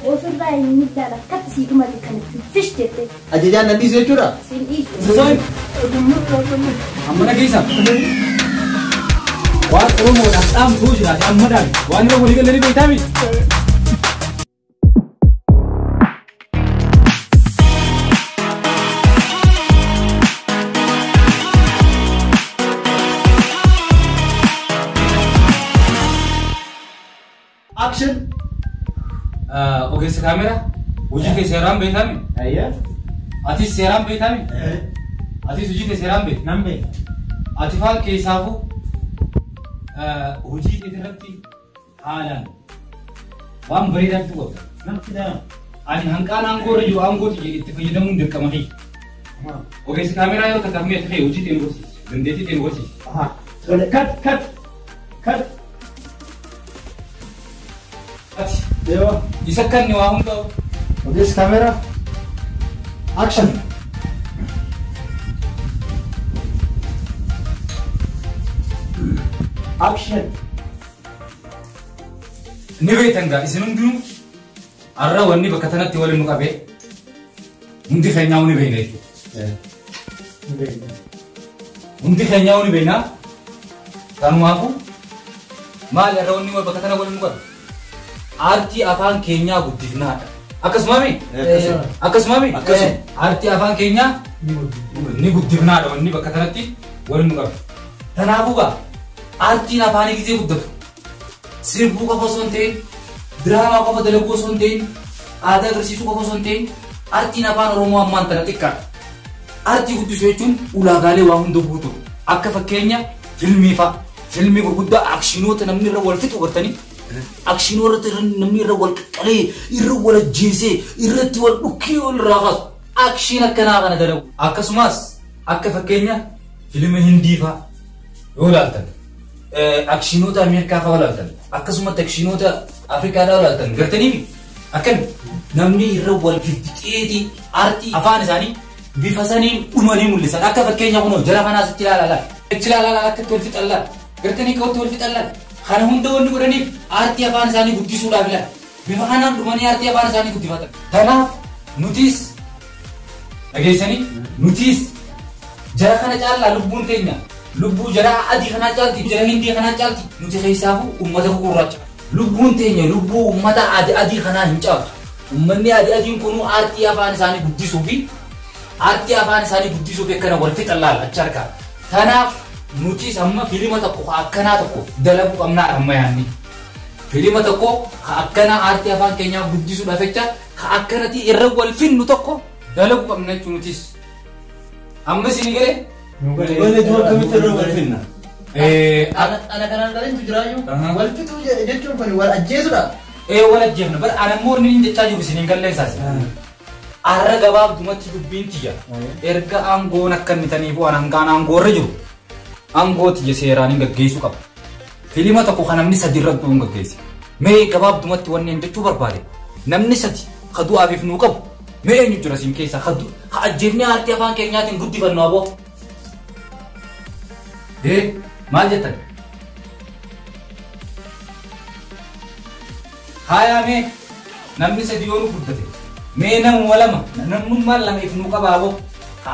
وصلنا يمدنا كتسي كما كانت فيش تبي ajajaan nanti saya curah سين sesuai amma nagisa waan oromoo dhaam tuuji ati amma dhaan waan irra walii galanii beektaami action ogeessa kaamera hojii kee seeraan beektaami ayya ati seeraan beektaami ati hojii kee seeraan beek nan beek ati faan keessaafu hojii kee irratti haalaan waan bareedaatu qabda nan fidaa ani hanqaan aangoo irra jiru aangooti itti fayyadamuun dirqama fi ogeessa kaameraa yoo tatamee ta'e hojii kee gorsiis dandeettii kee gorsiis cut ati dewa isa kan ni waa hunda ogeessa kaameraa action action ni beektanga isin hundinuu arra wanni bakka tanatti waliin nu qabee hundi keenyaa ni beekna jechuudha hundi keenyaa ni beekna kanumaafu maali arra wanni bakka tana waliin nu qabe aartii afaan keenyaa guddifnaadha akkasumami aartii afaan keenyaa ni guddifnaadha wanni bakka tanatti waliin nu qabe kanaafuu gaa aartiin afaanii gisee guddatu sirbuu qofa osoo hin ta'in diraamaa qofa dalaguu osoo hin ta'in aadaa agarsiisuu qofa osoo hin ta'in aartiin afaan oromoo ammaan tana xiqqaadha aartii guddisuu jechuun ulaagaalee waa hunda guutu akka fakkeenya filmii fa'a filmii gurguddaa akshinoota namni irra wal fixu gartanii akshinoota namni irra wal qaqqalee irra wal ajjeesee irratti wal dhukkee wal raafatu akshiin akkanaa kana dalagu akkasumas akka fakkeenya filmi hindii fa'a yoo ilaaltan akshinoota Ameerikaa fa'aa ilaaltan akkasumas akshinoota Afrikaadhaa ilaaltan gartaniifi akkan namni irra wal fixxeeti aartii afaan isaanii bifa saniin dhumanii mul'isan akka fakkeenya kunoo jara kanaas itti ilaalaa akka itti wal fixallaa gartanii ka'utti wal fixallaa kana hunda wanni godhaniif aartii afaan isaanii guddisuudhaaf ilaala bifa kanaan dhumanii aartii afaan isaanii guddifatan kanaaf nutis dhageessanii nutis jara kana caallaa lubbuun teenya lubbuu jara adii kana caalti jara hindii kana caalti nuti keessaafu ummata gurraacha lubbuun teenya lubbuu ummata adii kana hin caaltu ummanni adiin kunu aartii afaan isaanii guddisuuf akkana wal fixallaa acharka kanaaf nuti amma filima tokko akkanaa tokko dalaguu qabnaa amma yaanni filima tokko akkana aartii afaan keenyaa guddisuudhaaf jecha akkanatti irra wal finnu tokko dalaguu qabna jechuun nutis amma isin galee wala dua kami terus walfinna. Anak-anak kalian tujurayu. Walfi tu je cuma pani wal aje sudah. Wal aje na bar anak mur ni jecha juga sini kalian sasi. Arra gabab cuma tiga binti ya. Erga anggo nak kan mitani bu anak kan anggo reju. Anggo tiga serani nggak gesu kap. Filima tak kau namni sadirat tu nggak gesi. Mei gabab cuma tuan ni jecha berbalik. Namni sadi khadu afif nukab. Mei ni jurasin kesa khadu. Ajirnya arti apa kayaknya tinggut di mana abo. माल जतन हाया में नम्मी से दियोनु कुत्ते मैं नम वाला नम्मुन माल लम इफ्नु का बाबो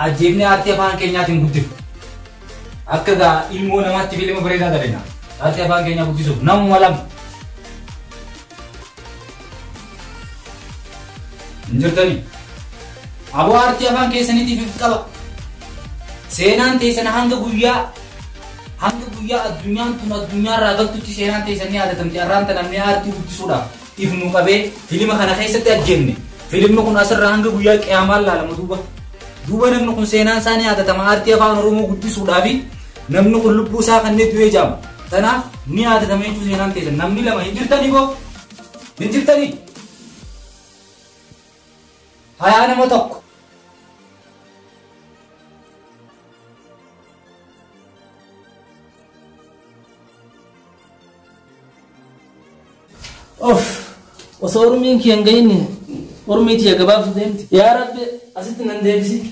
आजीब ने आते पान के न्यातिन कुत्ते अक्का इल्मो नमाती फिल्म बरेदा दरेना आते पान के न्या कुत्ते सो नम वाला इंजरतनी अबो आरती पान के सनी ती फिफ्त का सेनान ते सना हंग गुया addunyaa raagaltutti seenaan teessanii yaadatamti arraanta namni aartii guddisuudhaaf ifnu qabee filima kana keessatti ajjenne filimni kun asirraa hanga guyyaa qiyaamaan laalama duuba namni kun seenaan isaanii yaadatama aartii afaan oromoo guddisuudhaaf namni kun lubbuu isaa kanneen du'ee jaama tanaaf ni yaadatama jechuun seenaan teessan namni lama hin jirtanii hayaa nama tokko وصورمين كيان جايني ورميتي يا جباب فدمت يا رب أزيد نندبسي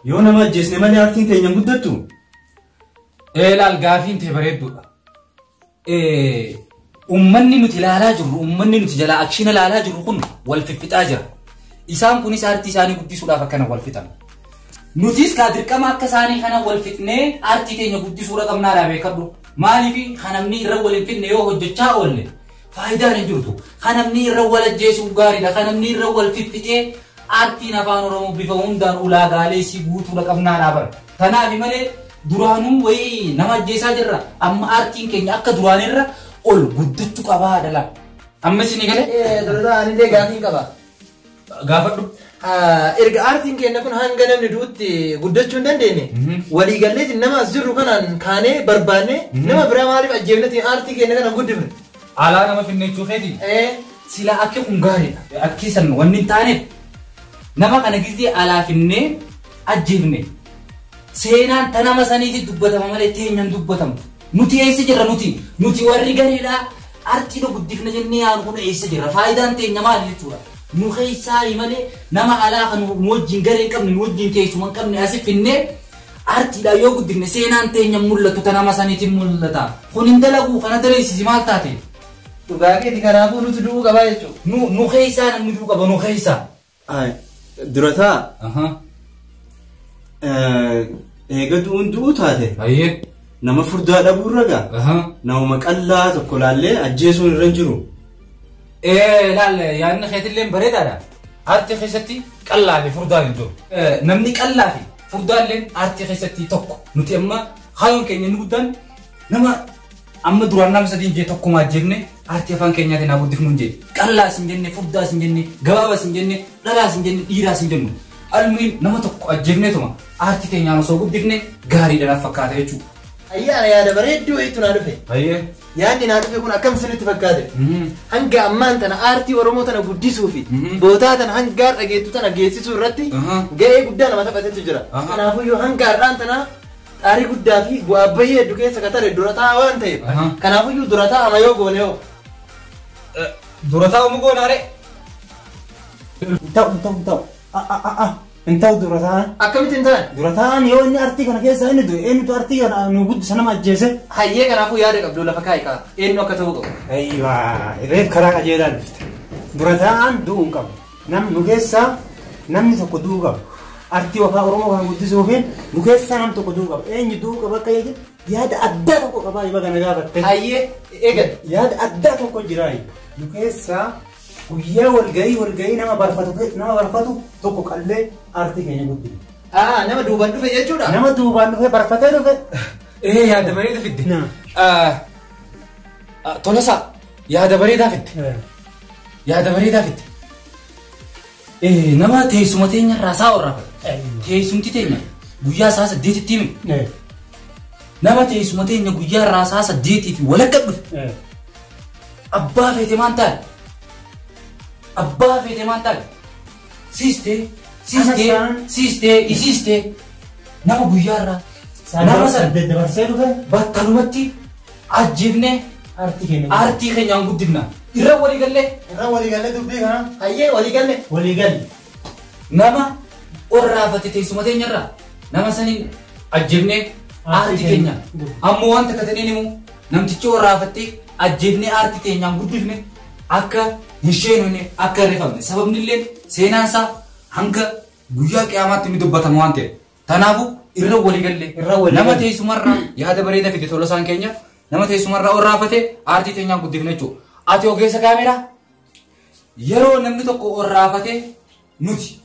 يونا ما جسني مالي أرتين تيجي نقدرتو إيه لا الجافين تبردو ummanni nuti ilaalaa jirru ummanni nuti jala akshina ilaalaa jirru kun wal fixaa jira. Isaan kunis aartii isaanii guddisuudhaaf akkana wal fixan. Nutis ka dirqama akka isaanii kana wal fixnee aartii keenya guddisuudha qabnaadha beekadhu. Maaliif kanamni irra wal fixne yoo hojjechaa oolle faayidaan hin jirtu. Kanamni irra wal ajjeesuun gaariidha. Kanamni irra wal fixee aartiin afaan Oromoo bifa hundaan ulaagaalee si guutuudha qabnaadha bara. Kanaaf malee duraanuu wayii nama ajjeesaa jirra. Amma aartiin keenya akka duraanirra ol guddachuu qabaa dhala. Amma isin galee? Dura anillee gaafiin qaba. Gaafadhu. Erga aartiin keenya kun hanga namni duutti guddachuu hin dandeenye waliigalleetiin nama as jirru kanaan kaanee barbaanne nama biraa maaliif ajjeefnetiin aartii keenya kana guddifne? Alaa nama finnechuu feeti. Sila akka kun gaariidha. Akkiisan wanni hin taaneef nama kana gizee alaa finnee ajjeefne. Seenaan tanama saniitti dubbatama malee teenyaan dubbatamu. Nuti eessa jirra nuti warri gareedhaa aartii guddifna jennee yaanu kun eessa jirra? Faayidaan teenya maali jechuudha? Nu keessaa malee nama alaa kan nu wajjin garee qabne nu wajjin teessuma qabne asif finnee aartiidhaa yoo guddifne seenaan teenya mul'atu tanama saniitiin mul'ata. Kun hin dalagu kana daleessisi maal taate? Dhugaa keeti kanaafuu nuti du'uu qabaa jechuudha. Nu keessaa namni du'uu qaba nu keessaa. Durataa. Eega du'uu taate. Ayyee. Nama furdaa dhabuurra gaa. Nama qallaa tokko laallee ajjeesuun irra hin jiru. Laalle yaadni keetillee bareedaadha. Aartii keessatti qallaa fi furdaan hin jiru. Namni qallaa fi furdaallee aartii keessatti tokko. Nuti amma hayoon keenya inni guddaan nama amma duraan nama sadiin jee tokkuma ajjeefne aartii afaan keenyaatiin haa guddifnu hin jee. Qallaas hin jenne, furdaas hin jenne, gabaabaas hin jenne, dhalaas hin jenne, dhiiraas hin jennu. Almuun nama tokko ajjeefneetuma aartii keenyaan osoo guddifne gaariidhaan fakkaata jechuudha. Ayyaana yaada bareedduu wayiitu naa dhufe. Ayyee. Yaadni naa dhufe kun akkam isinitti fakkaate? Hanga ammaan tana aartii Oromoo tana guddisuu fi bootaa tana hanga har'a geettu tana geessisuu irratti gahee guddaa nama taphatetu jira. Kanaafuyyuu hanga har'aan tana aarii guddaa fi bu'aa baay'ee hedduu keessa katare dura taa'aa waan ta'eef. Kanaafuyyuu dura taa'ama yoo goone yoo. Dura taa'umu goonaare. Ta'u. Intau durataan. Akkamitti hin taane? Durataan yoo inni aartii kana keessa inni du'e eenyutu aartii kana nu guddisa nama ajjeese. Hayyee kanaafuu yaada qabdu lafa kaa'e kaa eenyu akka ta'uu qabu. Ayyuwaa reef karaa qajeelaan dhufte. Durataan du'uu hin qabu. Nu keessaa namni tokko du'uu qabu. Aartii afaan Oromoo kana guddisuufiin nu keessaa nam tokko du'uu qabu. Eenyu du'uu qaba akka yaada addaa tokko qabaa yoo kana gaafatte. Hayyee eegal. Yaada addaa tokko jira. Nu keessaa guyyaa walgahii nama barfatu tokko qallee aartii keenya guddina. Nama duubaan dhufe jechuudha. Nama duubaan dhufe barfatee dhufe. Yaada bareedaa fidde. Tolasaa yaada bareedaa fidde. Yaada bareedaa fidde. Nama teessuma teenya irraa saa warraafate. Teessumti teenya guyyaa isaa 8tti himi. Nama teessuma teenya guyyaa irraa isaa 8 fi walakka dhufe. Abbaa feete maan taa'e? Abbaa feete maan taa'e? Siistee nama guyyaa irraa nama sana dabarsee dhufe battalumatti ajjeefne aartii keenyaan guddifna. Irra waliigallee dubbii kana. Hayyee Waliigalle. Nama warraafate teessuma teenya irraa nama saniin ajjeefne aartii keenya. Ammoo wanta kataniin himu namtichi warraafattee ajjeefne aartii keenyaan guddifne akka hin sheenune akka rifamne sababni illee seenaan isaa hanga guyyaa qiyaamaatti ni dubbatama waan ta'eef. Kanaafuu irra waliigalle nama teessumarraa yaada bareedaa fide tolasaan keenya nama teessumarraa warraafate aartii keenyaan guddifne jechuudha. Ati ogeessa kaameraa yeroo namni tokko warraafate nuti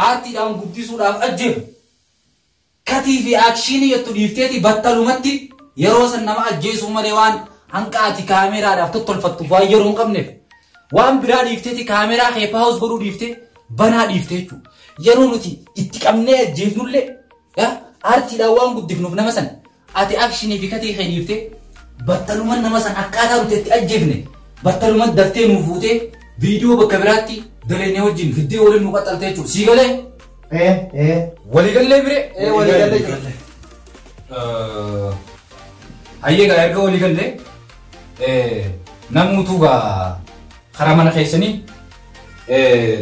aartiidhaan guddisuudhaaf ajjeefne katii fi akshiinii jettu dhiifteeti battalumatti yeroo san nama ajjeesuu malee waan hanga ati kaameraadhaaf tottolfattuuf waan yeroo hin qabneef waan biraa dhiifteeti kaameraa kee paawus godhuu dhiiftee banaa dhiiftee jechuudha. Yeroo nuti itti qabnee ajjeefnullee aartiidhaan waan guddifnuuf nama san ati akshiinii fi katii kee dhiiftee battaluman nama san akkaataa nuti itti ajjeefne battaluman daftee nuuf fuutee viidiyoo bakka biraatti daleenee wajjin fiddee waliin nu qaxxalte jechuudha. Sii galee? Waliigallee bire? Waliigallee. Hayyee erga waliigallee namuutu gaa karaa mana keessanii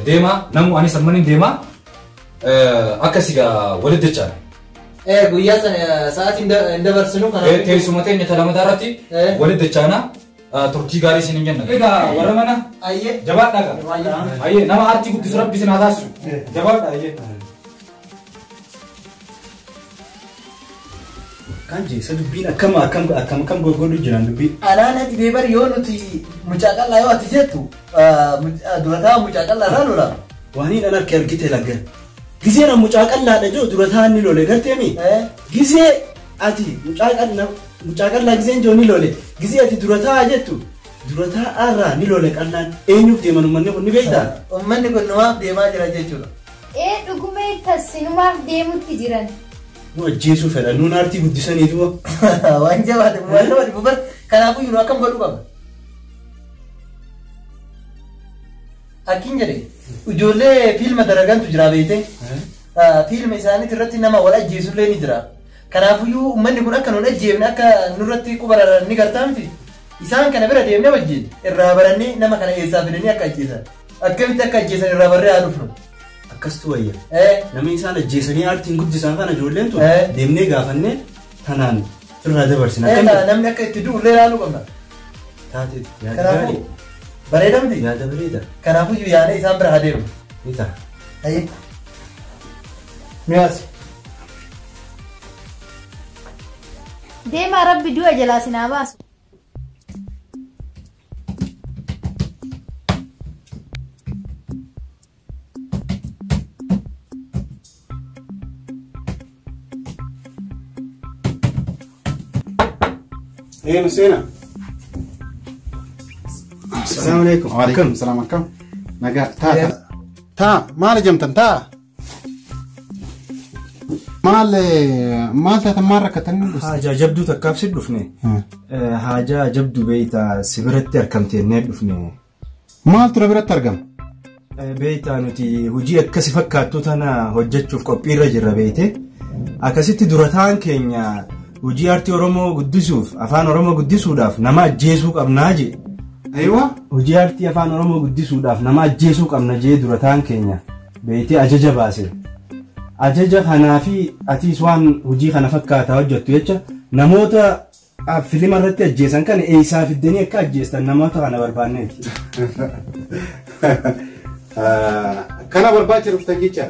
deemaa namu anis ammaniin deemaa akkasii gaa walitti jechaadha. guyyaa sana sa'aatiin dabarsinu kana. Teessuma teenya talamaa irratti walitti dachaana turtii gaarii isin hin jenna. Egaa warra mana jabaadhaa qaba. Ayyee nama aartii guddisu rabbi isin haa taasisu. Jabaadhaa ayyee. Kan jeessa dubbiin akkam goggoodhu jiran dubbii. Alaana dhibee bari yoo nuti mucaa qal'aa yoo ati jettu durataa mucaa qal'aa irraa lola. Waaniin an harki argite laggan. Gisee na mucaa qal'aadha jiru durataa ni lole garteemi. Gisee ati mucaa qal'aa giseen joo ni lole. Gisee ati durataa jettu durataa irraa ni lole qal'aan eenyuuf deeman uummanni kun ni beektaa? Uummanni kun numaaf deemaa jira jechuudha. Dhuguma ittasinumaaf deemutti jiran. Nu ajjeesuu fedha nuun aartii guddisaniitu waan jabaate waan nama dhibu bar kanaafuu yeroo akkam godhu qaba. Akkin jedhe ijoollee fiilma daragantu jira beekte fiilma isaaniitti irratti nama wal ajjeesullee ni jira. Kanaafuu uummanni kun akka nun ajjeefne akka nurratti qubarara ni gartaamti. Isaan kana bira deemnee wajjin irraa barannee nama kana eessaa fidanii akka ajjeesan akkamitti akka ajjeesan irraa barree haa dhufnu. Akkastu wayya. Namni isaan ajjeesanii aartiin guddisan kana ijoolleen tun deemnee gaafannee tanaan irraa dabarsina. Namni akka itti du'u illee ilaaluu qabna. Taatee kanaafuu bareedamti. Yaada bareeda. Kanaafuu yaada isaan bira haa deemu. Ni ta'a. Ayyee. Miyaas. Deemaa rabbi du'a jalaa sinaa baasu. Musena. Assalamualaikum. Waalaikumsalam. Akkam. Nagaa. Taa maal jamtan taa? Maal taatan maal rakkatan? Haajaa jabduu takkaaf si dhufne. Haajaa jabduu beeytaa si biratti argamteennee dhufne. Maal tura biratti argama? Beeytaa nuti hojii akkasi fakkaattuu tana hojjechuuf qophiirra jirra beeyte. Akkasitti durataan keenya hojii aartii Oromoo guddisuuf afaan Oromoo guddisuudhaaf nama ajjeesuu qabnaa jee. Aywa. Hojii aartii afaan Oromoo guddisuudhaaf nama ajjeesuu qabna jee durataan keenya beeytee ajaja baase. Ajaja kanaafi atiis waan hojii kana fakkaataa hojjettu jecha namoota filima irratti ajjeesan kana eessaa fiddanii akka ajjeestan namoota kana barbaanneeti. Kana barbaacha dhuftan jecha.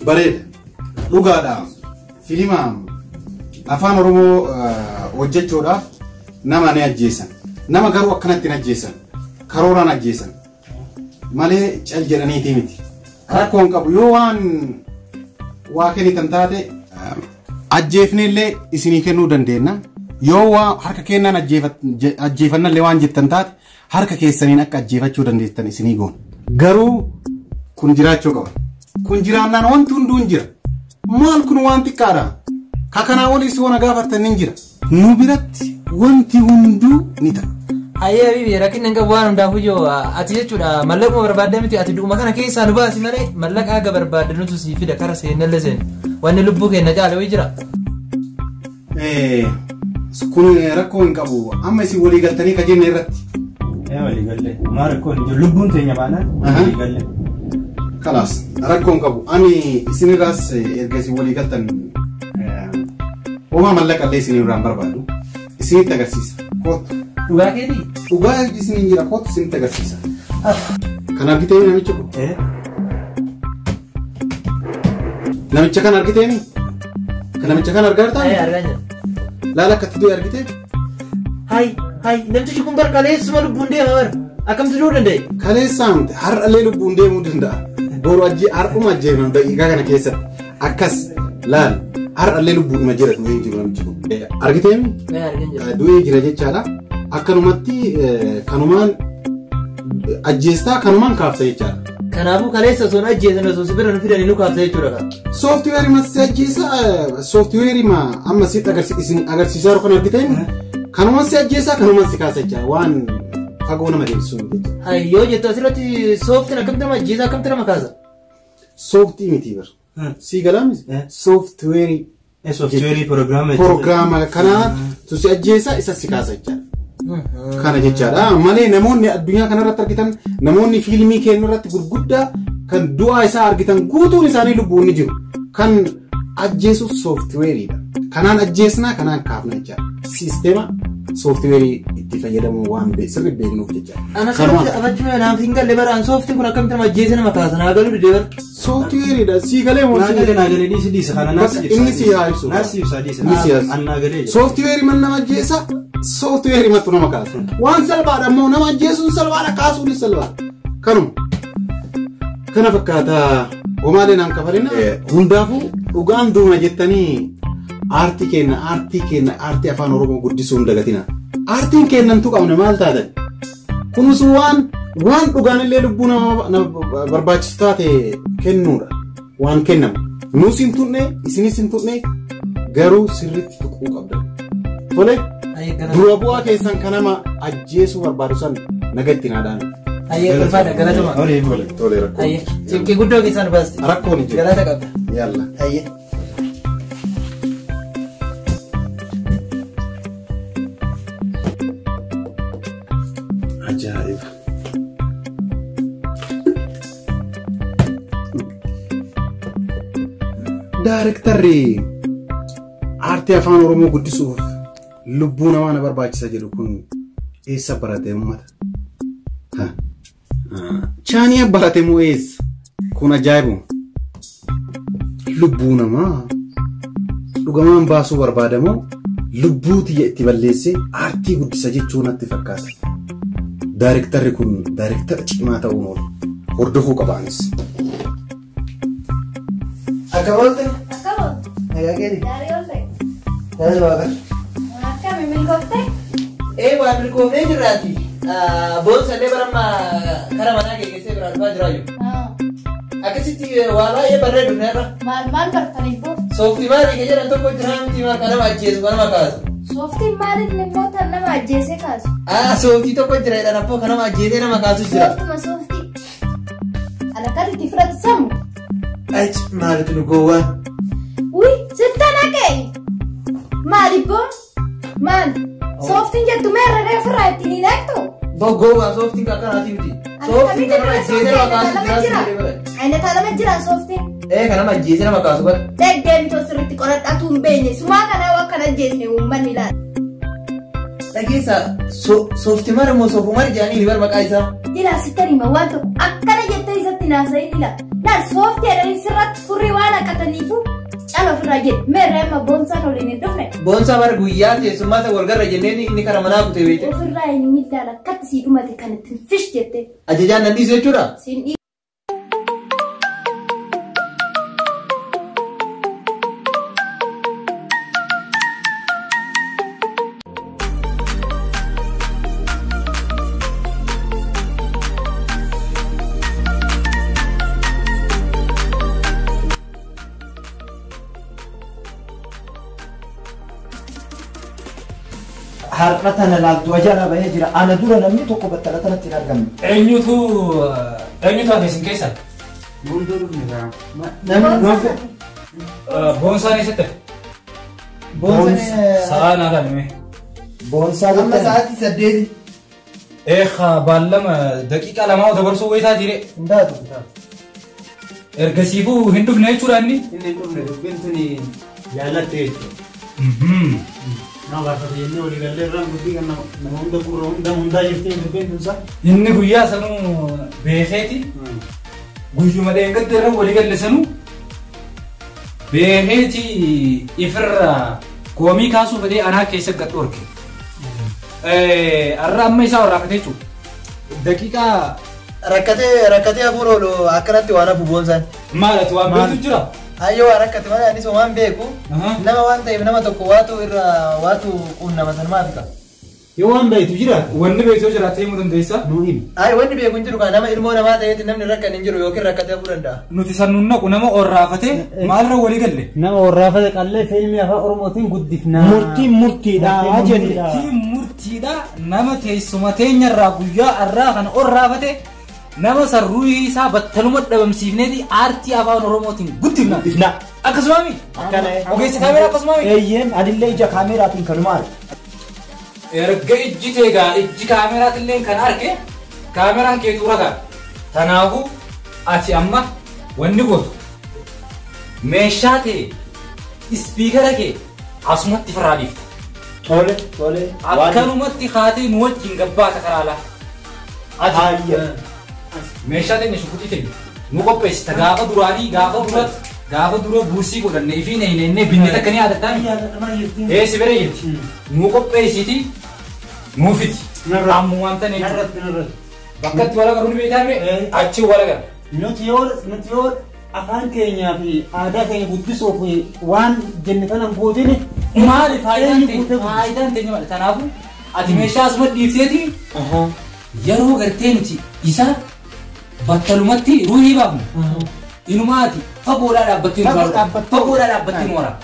Bareeda. Dhugaadha. Filima afaan Oromoo hojjechuudhaaf nama ni ajjeesan. Nama garuu akkanatti hin ajjeesan. Karooraan ajjeesan. Malee cal jedhaniitii miti. Rakkoon qabu yoo waa kennitan taate ajjeefnellee isinii kennuu dandeenya. Yoo waa harka kennaan ajjeefannallee waan jettan taate harka keessaniin akka ajjeefachuu dandeessan isinii goon. Garuu kun jiraachuu qaba. Kun jiraannaan wanti hunduu jira. Maal kun waan xiqqaadha. Kakanaa waliis waan gaafattan ni jira. Nu biratti wanti hunduu ni ta'a. Ayyee bibi rakkinni qabu waan hundaafuu yoo ati jechuudha mallaquma barbaadde miti ati du'uma kana keessaa nu baasi malee mallaqa aga barbaadde nutu sii fida kara seennallee seen wanni lubbuu keenya caale wayii jira. Kun rakkoo hin qabu amma isin walii galtanii ka jenne irratti. Walii galle maa rakkoo hin jiru lubbuun teenya baanaan walii galle. Kalaas rakkoon qabu ani isinirraas erga isin walii galtan uumaa mallaqa illee isin irraan barbaadu isinitti agarsiisa. Kootu. Dhugaa keetii? Dhugaa isiniin jira kootu isinitti agarsiisa. Kan argitee namicha kun? Namicha kan argiteeni? Kan namicha kan argaa jirtaa? Argaa jira. Laala akkatti du'e argitee? Hai namtichi kun bar kaleessuma lubbuun deema bar akkamti du'uu danda'e? Kaleessaa miti har'allee lubbuun deemuu danda'a. Boru har'uma ajjeefnan daqiiqaa kana keessatti akkas laal har'allee lubbuudhuma jira du'ee jiru namichi kun. Argiteemi? Du'ee jira jechaadha. Akkanumatti kanumaan ajjeestaa kanumaan kaafta jechaadha. Kanaafuu kaleessa osoo ajjeesan osoo si bira nu fidanii nu kaafta jechuudha. Sooftiweerii masti ajjeesaa sooftiweerii amma sitti agarsiisaa jiru kan argiteemi? Kanumaan si ajjeesaa kanumaan si kaasa jechaadha waan fagoo nama deemsisuun jechuudha. Yoo jettu asirratti sooftiin akkamitti nama ajjeesaa akkamitti nama kaasa? Sooftii miti bar. Si galaamis? Sooftiweerii. Sooftiweerii Proogiraama kanaa tusi ajjeesaa isa si kaasa jechaadha. Kana jechaadha. Malee namoonni addunyaa kanarratti argitan namoonni fiilmii kennu irratti gurguddaa kan du'aa isaa argitan guutuun isaanii lubbuun ni jiru. Kan ajjeesu sooftiweeriidha. Kanaan ajjeesnaa kanaan kaafna jechaadha. Siisteema sooftiweerii itti fayyadamuun waan sirrii beeknuuf jechaadha. Ana kanatti abachuu naaf hin galle baraan sooftiin kun akkamitti nama ajjeese nama kaasa naa galuu dide bar. Sooftiweeriidha sii galee moo sii galee naa galee dhiisi kana naasi ibsa. Inni sii haa ibsu. Naasi ibsa dhiisi. Annaa galee. Sooftiweerii man nama ajjeesa sooftiweerii mattu nama kaasa. Waan salphaadha ammoo nama ajjeesuun salphaadha kaasuunis salphaadha. Kanuma. Kana fakkaata homaalee naan kafarina hundaafuu dhugaan duuna jettanii aartii aartii afaan oromoo guddisuun dagatina. Aartiin kennantu qabne maal taatan? Kunis waan dhugaanillee lubbuu nama barbaachisu taate kennuudha. Waan kennamu. Nuus hin tunne isinis hin tunne garuu sirriitti tuquu qabda. Tole dura bu'aa keessan kanama ajjeesuu barbaadu san nagatti naadhaan. Ayyee ulfaadha galatuma. Tole rakkoo. Ayyee cinkii guddoo keessaan baasti. Rakkoon hin jiru. Galata qabda. Yalla. Ayyee. Ajaa'iba. Daarektarri aartii afaan oromoo guddisuuf lubbuu namaa na barbaachisa jedhu kun eessa barate uummata? Chaanii barate moo eessa? Kun ajaa'ibu. Lubbuu namaa dhugamaan baasuu barbaadamoo lubbuu tiyya itti balleessee aartii guddisa jechuun natti fakkaata. Daarektarri kun daarektara cimaa ta'uun oolu. Hordofuu qabaanis. Akka oolte? Akka oolte? Nagaa keeti? Gaarii oolte? Gaarii waaqa? Akkami milkoofte? Waan milkoofnee jirraati. Boonsallee baramma kara manaa geggeessee biraa dhufaa jiraayu. Akkasitti waa baay'ee bareedu neerra. Maal bartaniif boo? Sooftii maalii ke jedhan tokko jira miti maal kan nama ajjeesu kan nama kaasu. Sooftiin maaliin immoo tan nama ajjeesee kaasu? Sooftii tokko jira jedhan abboo kan nama ajjeesee nama kaasu jira. Sooftuma sooftii. Alakatti itti fudhatu sammuu? Achi maalitu nu gowwaan? Uy sitta naqee! Maali boo? Maali? Sooftiin jettu meerra reefirraa ittiin hin eegtu? Gowwaan sooftiin kan akkanaati miti. Sooftiin kan nama ajjeesee nama kaasu jira. Ayinataa lama jira sooftiin. Kan nama ajjeesee nama kaasu bara. Deemtoo sirriitti qoradhatu hin beekne sumaa kanaa waan kana ajjeesne uummanni ilaala. Dhageessa sooftii mara moo soofumar jedhanii bar maqaa isaa. Ilaa sitti hima waan tokko akkana jettee isatti naasa'in ila. Laal sooftii jedhanii sirratti furrii waan akkataniifu cala ofirraa jedhe meerra amma boonsaan waliin hin dhufne. Boonsaa bara guyyaa teessummaa isa walgarra jenneen inni kara manaa kutee beekte. Ofirraa hin miidhaala akkatti sii dhumate kan ittiin fish jette. Ajajaan nan dhiisu jechuudha. Har'a tana laaltu ajaa'ibaa bahee jira. Ana dura namni tokko battala tanatti hin argamne. Eenyutu hafe isin keessa? Boondoo dhufne gaa. Namni Boonsaan eessatti hafe? Sa'aa naa galme. Boonsaa amma sa'aatii 8. Baallama daqiiqaa lamaa dabarsuu wayitaa jire. Hundaatu. Ergasiifuu hin dhufne jechuudha inni? Inni hin dhufne dubbiin tuni jaalatte jechuudha. Nama gaafate jennee walii gallee irraan guddii kan nama hunda gurra hundaa jirtee dubbiin tunsa. Inni guyyaa sanuu beekeeti. Guyyuma dheengadda irra walii galle sanuu beekeeti ifirra koomii kaasuu fedhee anaa keessa gad dhorke. Arra amma isaa warraafate jechuudha. Daqiiqaa rakkatee hafuun oolu akkanatti waan hafu boonsaan. Maalati waan beektu jira? Ayyoo waan rakkate malee anis waan beeku nama waan ta'eef nama tokko waatu quunnama san maaf qaba. Yoo waan beektu jira. Wanni beektu jiraatee himuu dandeessa? Nuu himi. Wanni beeku hin jiru kan nama ilmoo namaa ta'eeti namni rakkan hin jiru yookiin rakkatee hafuu danda'a. Nuti sannuun naqu nama orraafate maalirra walii galle? Nama orraafate qallee filmi afaan oromootiin guddifnaa. Murtiidha jenna. Murtiidha nama teessuma teenyarraa guyyaa arraa kana orraafate nama sarruu isaa battaluma dhabamsiifneeti aartii afaan oromootiin guddifna. Akkasumaami? Ogeessi kaameraa akkasumaami? Eeyyeen adillee ija kaameraatiin kanuma arge. Erga ijji teegaa ijji kaameraatillee kan arge kaameraan keetu ragaa. Kanaafuu ati amma wanni gootu meeshaa ta'e ispiikara kee asumatti farraa dhiifta. Tole. Akkanumatti haatee nu wajjin gabbaata karaalaa. Ati meeshaa ta'e shukutii ta'e nu qopheessita gaafa duraanii gaafa dura buusii godhannee fi neenyee binne takka ni yaadataan. Si bira jirti. Nu qopheessiti nuufiti. Ammu wanta ne bakka itti wala garuun beekame achi wala gara. Nuti yoo afaan keenyaa fi aadaa keenya guddisuuf waan jenne kanan gootin maali faayidaan teenya maali? Kanaafuu ati meeshaa asuma dhiifteeti yeroo gartee nuti isa battalumatti ruuhii baafnu inumaati fagoodhaa dhaabbattee nu wara.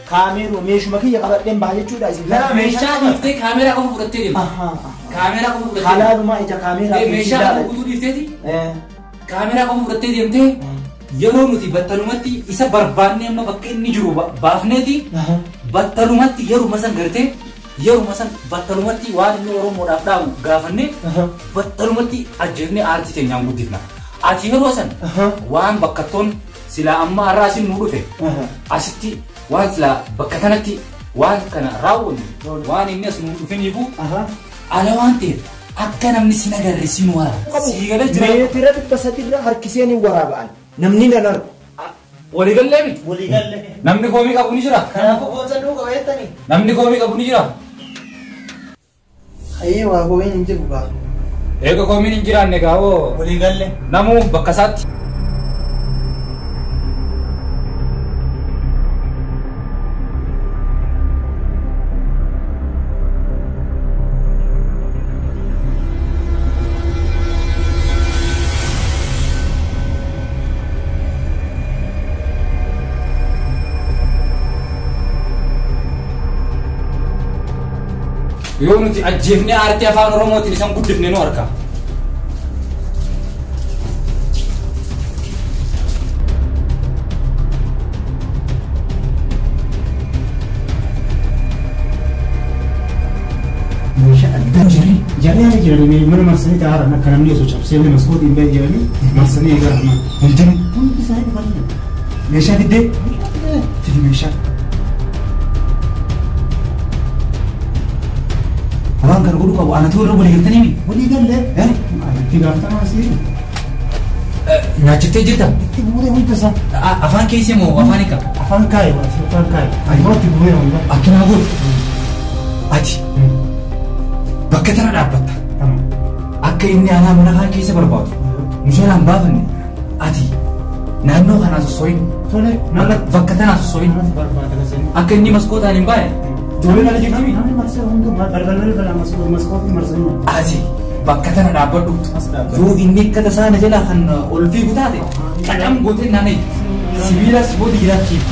Kaameeruu meeshuma kiyya qabadheen baha jechuudha isin. Meeshaa dhiiftee kaameeraa qofa fudhattee deema. Kaameeraa qofa fudhattee. Halaalumaa ija kaameeraa. Meeshaa guutuu dhiifteeti. Kaameeraa qofa fudhattee deemtee yeroo nuti battalumatti isa barbaannee amma bakka inni jiru baafneeti battalumatti yeruma san gartee yeruma san battalumatti waan inni Oromoodhaaf dhaabu gaafannee battalumatti ajjeefnee aartii keenyaan guddifna. Ati yeroo san waan bakkattoon silaa amma har'aa isin nu dhufe asitti waan silaa bakka kanatti waan kana raawwannu waan inni as nu dhufeniifu ala waan ta'eef akka namni sin agarre sin waraaba. Siigala jira. Meetira dhibba sadiirra harkisee ni waraaba'an. Namni nan argu. Waliigallee miti. Waliigallee. Namni koomii qabu ni jira. Kanaafuu boonsa nuu qabeettanii. Namni koomii qabu ni jira. Hayyee waa koomiin hin jiru baa. Eega koomiin hin jiraanne gaawoo. Waliigallee. Namuu bakka isaatti. Yoo nuti ajjeefnee aartii afaan Oromootiin isaan guddifne nu harka. Meeshaa adda jiranii mana marsanii taa'aadhaan akka namni osoo cabsee maskootiin ba'e jedhanii marsanii eegalan hundinuu hundi isaanii dhufanii meeshaa fiddee fidi meeshaa. Waan kana godhu qabu anatu irra waliigaltanii waliigallee itti gaafatamaa asii nyaachiftee jirta? itti bu'ee hunda isaa afaan keessee moo afaan hiika? afaan kaaye itti bu'ee hunda akkanaa godhu ati bakka tana dhaabbatta akka inni anaa mana kaan keessa barbaadu mushaaraan baafanne ati naannoo kanaa sossooyin bakka tanaa sossooyin akka inni maskootaan hin baane Tole mana jirtami? Namni marsee hundumaa balballi balaa maskootii marsanii. Ati bakka tana dhaabbadhu. Yoo inni akka tasaana jala kan ol fiigu taate qadam gootee naanna'e sibiilas boodi jiraachiif.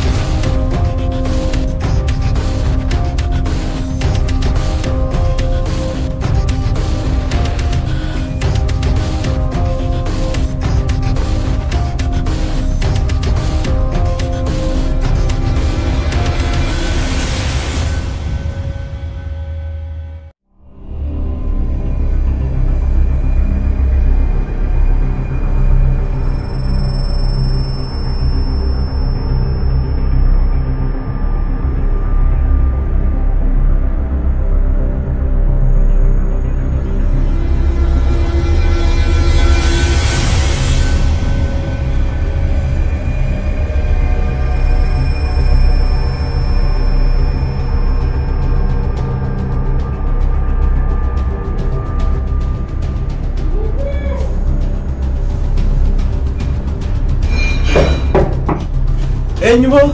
Eenyumoo?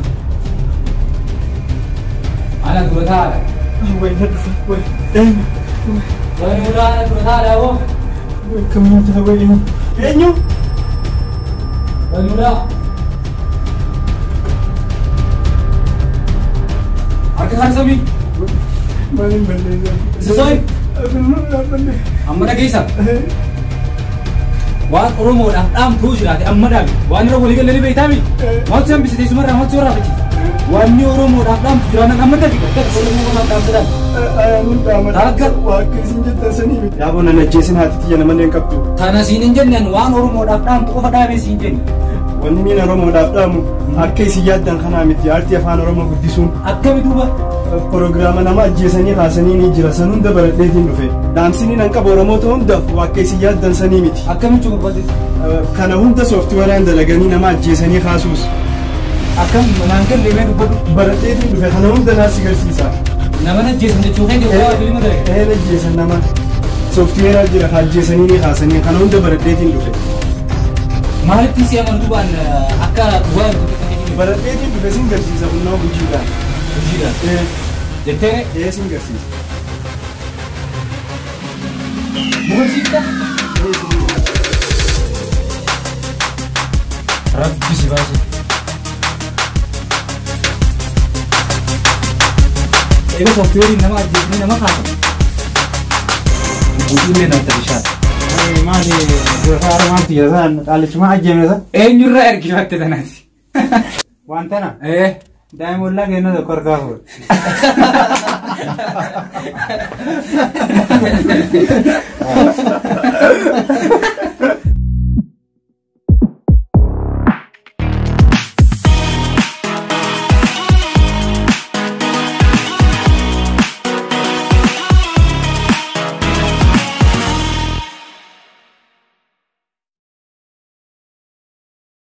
Ana dura taa'aadha. Wayna dhufa eenyu? Wani ulaa ana dura taa'aadha hoo? Kam nyaata wayna? Eenyu? Wani ulaa. Harka kan sabii? Maalin balleessaa? Sisooi? Amma dhageessa? Waan Oromoodhaaf dhaamtuu jiraate amma dhaabi. Waan irra walii galee beektaami? Maaltu san bisitee sumarraa maaltu warraa fachi? Wanni Oromoodhaaf dhaamtu jiraana qammata fi gadda Oromoodhaaf dhaamtuudhaan. Ayyaanun dhaamata. Akka Waaqni isin jettan sanii miti. Yaaboo nan ajjeesin haati tiyya nama leen qabdu. tana siin hin jenneen waan Oromoodhaaf dhaamtu qofa dhaabee siin jenni. Wanni miin Oromoodhaaf dhaamu akka isin yaaddan kanaa miti. Aartii afaan Oromoo guddisuun Akkami duuba Proogiraama nama ajjeesanii kaasanii ni jira. San hunda baradheetiin dhufe. Dhaamsiniin an qabu Oromoota hundaaf akka isin yaaddan sanii miti. akkamitti barbaadde Kana hunda sooftiweeraan dalaganii nama ajjeesanii kaasuus. akkam naan gallee dubbatu Baradheetiin dhufe kana hunda naas agarsiisa. nama ajjeesan jechuu keenya waa filma dalagaa. Ajjeesan nama sooftiweeraa jira ajjeesanii ni kaasanii kana hunda baradheetiin dhufe. Maalitti si amantuudhaan akka waa Baradheetiin dhufe sin garsiisa humnaa hojiidhaan. hojiidhaan jettee Sin garsiisa. mugarsiifta rabbi si baase. Egaa sooftiweeriin nama ajjeesanii nama kaasan. Buutiilee nanta bishaan. Maali gosa maanti jedhan qaalichuma ajjeemesa. Eenyurraa ergifatte tanaati. Wantana daa'imman kenna tokko harkaa fuudha.